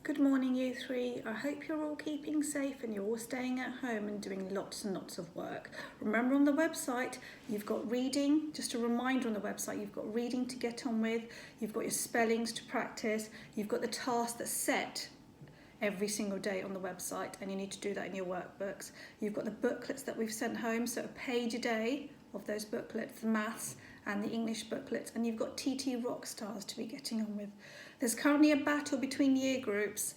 Good morning, you three. I hope you're all keeping safe and you're all staying at home and doing lots and lots of work. Remember, on the website, you've got reading, just a reminder on the website, you've got reading to get on with, you've got your spellings to practice, you've got the task that's set every single day on the website, and you need to do that in your workbooks. You've got the booklets that we've sent home, so a page a day of those booklets, the maths and the English booklets, and you've got TT Rockstars to be getting on with. There's currently a battle between year groups,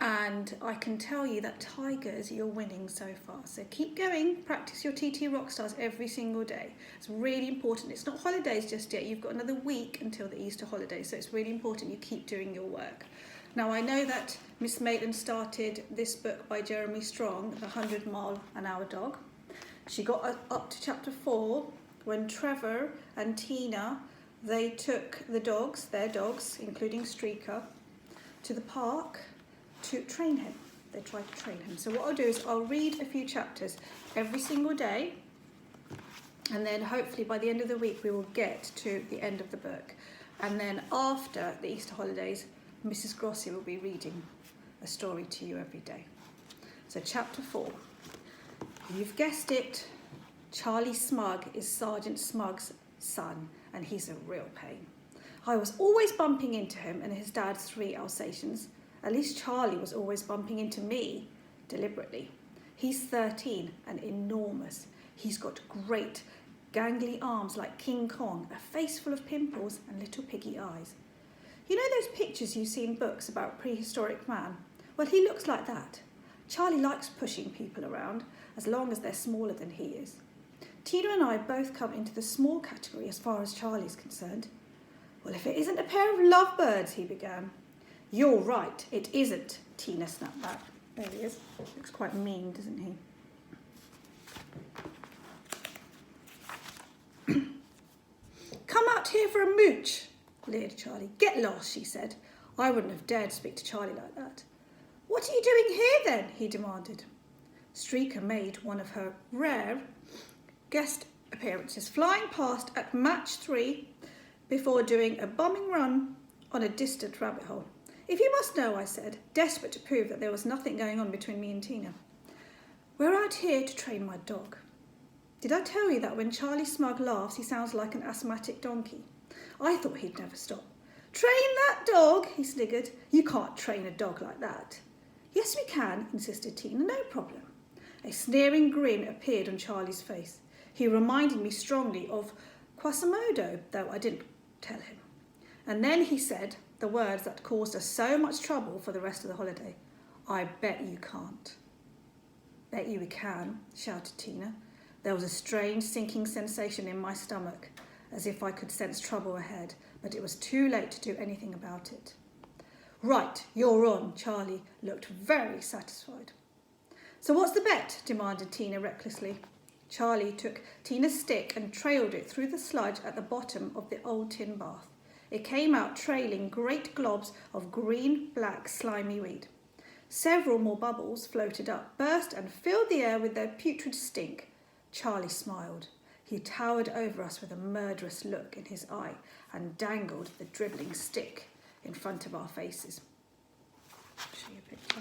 and I can tell you that Tigers, you're winning so far. So keep going, practice your TT Rockstars every single day. It's really important. It's not holidays just yet. You've got another week until the Easter holidays, so it's really important you keep doing your work. Now, I know that Miss Maitland started this book by Jeremy Strong, The 100-Mile-an-Hour Dog. She got up to chapter 4 when Trevor and Tina, they took the dogs, their dogs, including Streaker, to the park to train him. They tried to train him. So what I'll do is I'll read a few chapters every single day, and then hopefully by the end of the week we will get to the end of the book. And then after the Easter holidays, Mrs. Grossi will be reading a story to you every day. So chapter 4. You've guessed it, Charlie Smug is Sergeant Smug's son, and he's a real pain. I was always bumping into him and his dad's 3 Alsatians. At least Charlie was always bumping into me, deliberately. He's 13 and enormous. He's got great, gangly arms like King Kong, a face full of pimples and little piggy eyes. You know those pictures you see in books about prehistoric man? Well, he looks like that. Charlie likes pushing people around, as long as they're smaller than he is. Tina and I both come into the small category as far as Charlie's concerned. Well, if it isn't a pair of lovebirds, he began. You're right, it isn't, Tina snapped back. There he is. Looks quite mean, doesn't he? Come out here for a mooch, leered Charlie. Get lost, she said. I wouldn't have dared speak to Charlie like that. What are you doing here then? He demanded. Streaker made one of her rare guest appearances, flying past at match 3 before doing a bombing run on a distant rabbit hole. If you must know, I said, desperate to prove that there was nothing going on between me and Tina. We're out here to train my dog. Did I tell you that when Charlie Smug laughs, he sounds like an asthmatic donkey? I thought he'd never stop. Train that dog, he sniggered. You can't train a dog like that. Yes, we can, insisted Tina, no problem. A sneering grin appeared on Charlie's face. He reminded me strongly of Quasimodo, though I didn't tell him. And then he said the words that caused us so much trouble for the rest of the holiday. I bet you can't. Bet you we can, shouted Tina. There was a strange sinking sensation in my stomach, as if I could sense trouble ahead, but it was too late to do anything about it. Right, you're on, Charlie looked very satisfied. So what's the bet? Demanded Tina recklessly. Charlie took Tina's stick and trailed it through the sludge at the bottom of the old tin bath. It came out trailing great globs of green, black, slimy weed. Several more bubbles floated up, burst and filled the air with their putrid stink. Charlie smiled. He towered over us with a murderous look in his eye and dangled the dribbling stick in front of our faces. I'll show you a picture.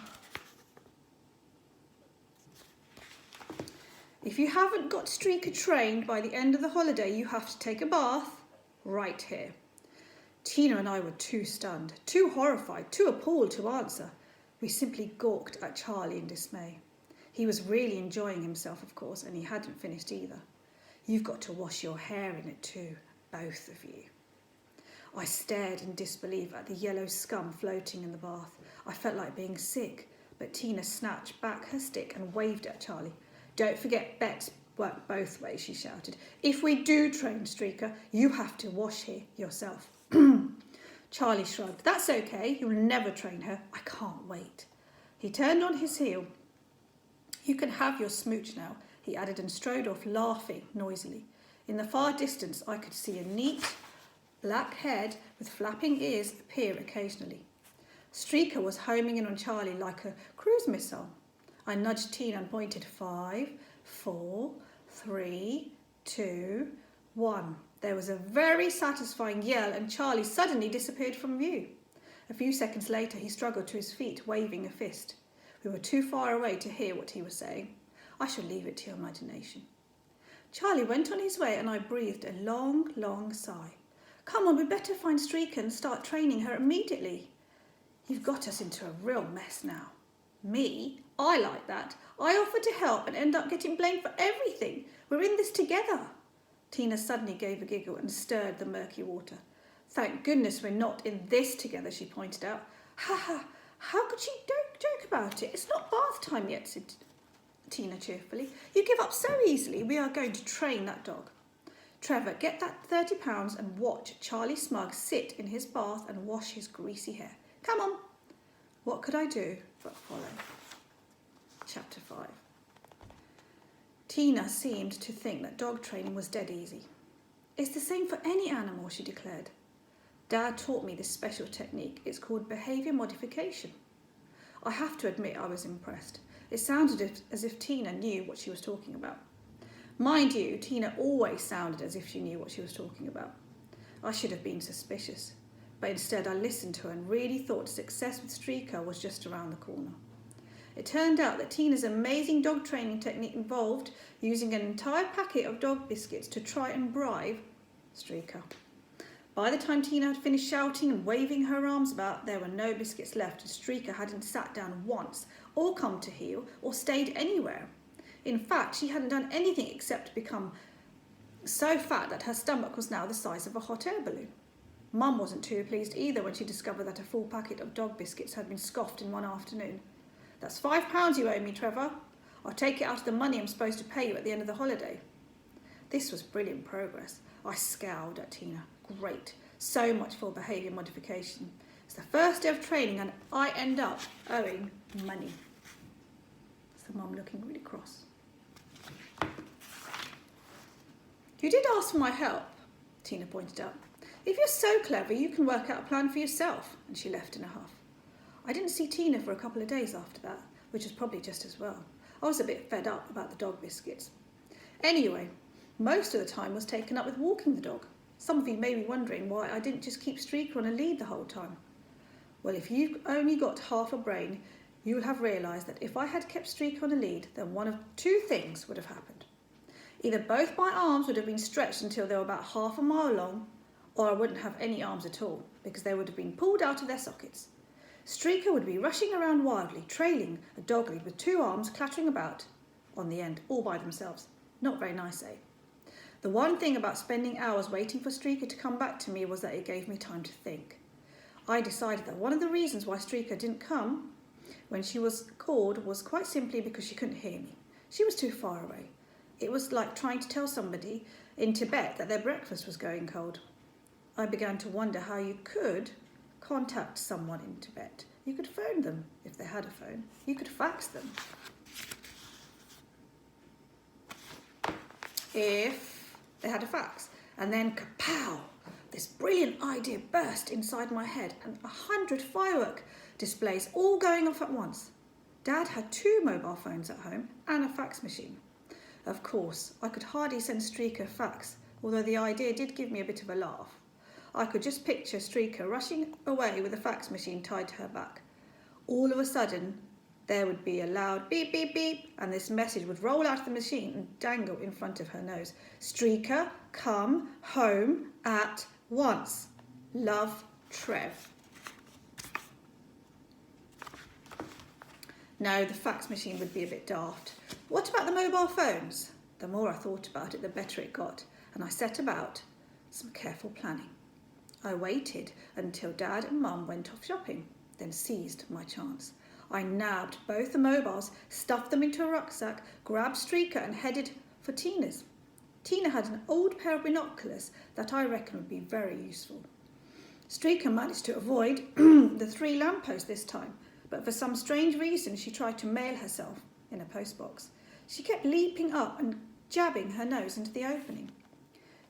If you haven't got Streaker trained by the end of the holiday, you have to take a bath right here. Tina and I were too stunned, too horrified, too appalled to answer. We simply gawked at Charlie in dismay. He was really enjoying himself, of course, and he hadn't finished either. You've got to wash your hair in it too, both of you. I stared in disbelief at the yellow scum floating in the bath. I felt like being sick, but Tina snatched back her stick and waved at Charlie. Don't forget bets work both ways, she shouted. If we do train Streaker, you have to wash here yourself. Charlie shrugged. That's okay, you'll never train her. I can't wait. He turned on his heel. You can have your smooch now, he added, and strode off, laughing noisily. In the far distance, I could see a neat black head with flapping ears appear occasionally. Streaker was homing in on Charlie like a cruise missile. I nudged Tina and pointed 5, 4, 3, 2, 1. There was a very satisfying yell and Charlie suddenly disappeared from view. A few seconds later, he struggled to his feet, waving a fist. We were too far away to hear what he was saying. I shall leave it to your imagination. Charlie went on his way and I breathed a long, long sigh. Come on, we'd better find Streaker and start training her immediately. You've got us into a real mess now. Me? I like that. I offered to help and end up getting blamed for everything. We're in this together. Tina suddenly gave a giggle and stirred the murky water. Thank goodness we're not in this together, she pointed out. Ha ha, how could she joke about it? It's not bath time yet, said Tina cheerfully. You give up so easily. We are going to train that dog. Trevor, get that £30 and watch Charlie Smug sit in his bath and wash his greasy hair. Come on. What could I do but follow? Chapter 5. Tina seemed to think that dog training was dead easy. It's the same for any animal, she declared. Dad taught me this special technique. It's called behaviour modification. I have to admit I was impressed. It sounded as if Tina knew what she was talking about. Mind you, Tina always sounded as if she knew what she was talking about. I should have been suspicious, but instead I listened to her and really thought success with Streaker was just around the corner. It turned out that Tina's amazing dog training technique involved using an entire packet of dog biscuits to try and bribe Streaker. By the time Tina had finished shouting and waving her arms about, there were no biscuits left and Streaker hadn't sat down once or come to heel or stayed anywhere. In fact, she hadn't done anything except become so fat that her stomach was now the size of a hot air balloon. Mum wasn't too pleased either when she discovered that a full packet of dog biscuits had been scoffed in one afternoon. That's £5 you owe me, Trevor. I'll take it out of the money I'm supposed to pay you at the end of the holiday. This was brilliant progress. I scowled at Tina. Great. So much for behaviour modification. It's the first day of training and I end up owing money. So Mum looking really cross. You did ask for my help, Tina pointed out. If you're so clever, you can work out a plan for yourself. And she left in a huff. I didn't see Tina for a couple of days after that, which was probably just as well. I was a bit fed up about the dog biscuits. Anyway, most of the time was taken up with walking the dog. Some of you may be wondering why I didn't just keep Streaker on a lead the whole time. Well, if you've only got half a brain, you will have realised that if I had kept Streaker on a lead, then one of two things would have happened. Either both my arms would have been stretched until they were about half a mile long, or I wouldn't have any arms at all, because they would have been pulled out of their sockets. Streaker would be rushing around wildly, trailing a dog lead with two arms clattering about on the end, all by themselves. Not very nice, eh? The one thing about spending hours waiting for Streaker to come back to me was that it gave me time to think. I decided that one of the reasons why Streaker didn't come when she was called was quite simply because she couldn't hear me. She was too far away. It was like trying to tell somebody in Tibet that their breakfast was going cold. I began to wonder how you could contact someone in Tibet. You could phone them if they had a phone. You could fax them. If they had a fax. And then kapow! This brilliant idea burst inside my head and 100 firework displays all going off at once. Dad had 2 mobile phones at home and a fax machine. Of course, I could hardly send Streaker a fax, although the idea did give me a bit of a laugh. I could just picture Streaker rushing away with a fax machine tied to her back. All of a sudden, there would be a loud beep, beep, beep, and this message would roll out of the machine and dangle in front of her nose. Streaker, come home at once. Love, Trev. No, the fax machine would be a bit daft. What about the mobile phones? The more I thought about it, the better it got, and I set about some careful planning. I waited until Dad and Mum went off shopping, then seized my chance. I nabbed both the mobiles, stuffed them into a rucksack, grabbed Streaker and headed for Tina's. Tina had an old pair of binoculars that I reckon would be very useful. Streaker managed to avoid the 3 lampposts this time, but for some strange reason she tried to mail herself in a postbox. She kept leaping up and jabbing her nose into the opening.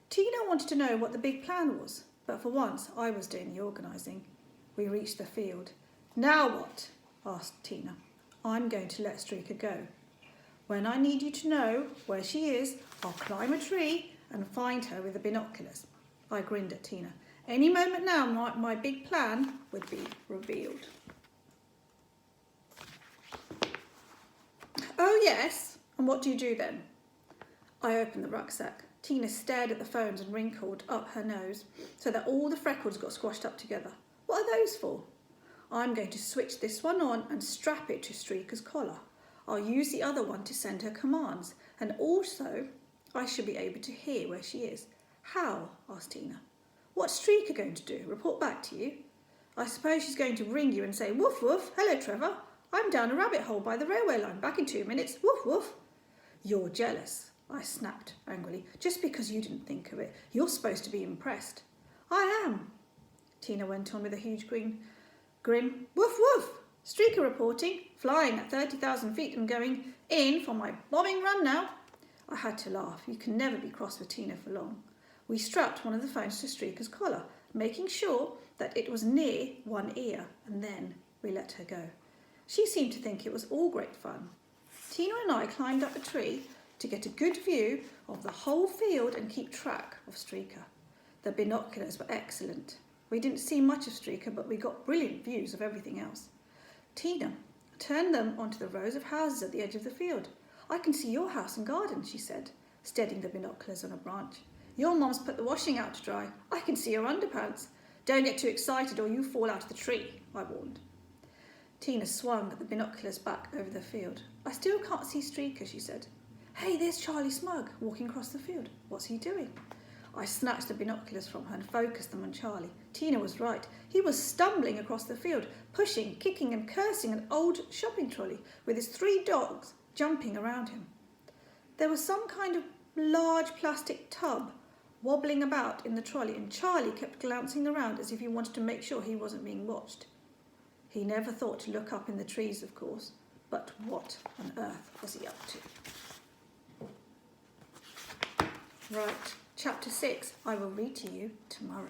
Tina wanted to know what the big plan was, but for once I was doing the organising. We reached the field. Now what? Asked Tina. I'm going to let Streaker go. When I need you to know where she is, I'll climb a tree and find her with the binoculars. I grinned at Tina. Any moment now, my big plan would be revealed. Oh yes, and what do you do then? I opened the rucksack. Tina stared at the phones and wrinkled up her nose so that all the freckles got squashed up together. What are those for? I'm going to switch this one on and strap it to Streaker's collar. I'll use the other one to send her commands, and also I should be able to hear where she is. How? Asked Tina. What's Streaker going to do? Report back to you? I suppose she's going to ring you and say, woof woof, hello Trevor. I'm down a rabbit hole by the railway line, back in 2 minutes, woof woof. You're jealous, I snapped angrily, just because you didn't think of it. You're supposed to be impressed. I am, Tina went on with a huge grin. Woof woof, Streaker reporting, flying at 30,000 feet and going in for my bombing run now. I had to laugh. You can never be cross with Tina for long. We strapped one of the phones to Streaker's collar, making sure that it was near one ear, and then we let her go. She seemed to think it was all great fun. Tina and I climbed up a tree to get a good view of the whole field and keep track of Streaker. The binoculars were excellent. We didn't see much of Streaker, but we got brilliant views of everything else. Tina turned them onto the rows of houses at the edge of the field. I can see your house and garden, she said, steadying the binoculars on a branch. Your mum's put the washing out to dry. I can see your underpants. Don't get too excited or you fall out of the tree, I warned. Tina swung the binoculars back over the field. I still can't see Streaker, she said. Hey, there's Charlie Smug walking across the field. What's he doing? I snatched the binoculars from her and focused them on Charlie. Tina was right. He was stumbling across the field, pushing, kicking and cursing an old shopping trolley with his 3 dogs jumping around him. There was some kind of large plastic tub wobbling about in the trolley, and Charlie kept glancing around as if he wanted to make sure he wasn't being watched. He never thought to look up in the trees, of course, but what on earth was he up to? Right, chapter 6, I will read to you tomorrow.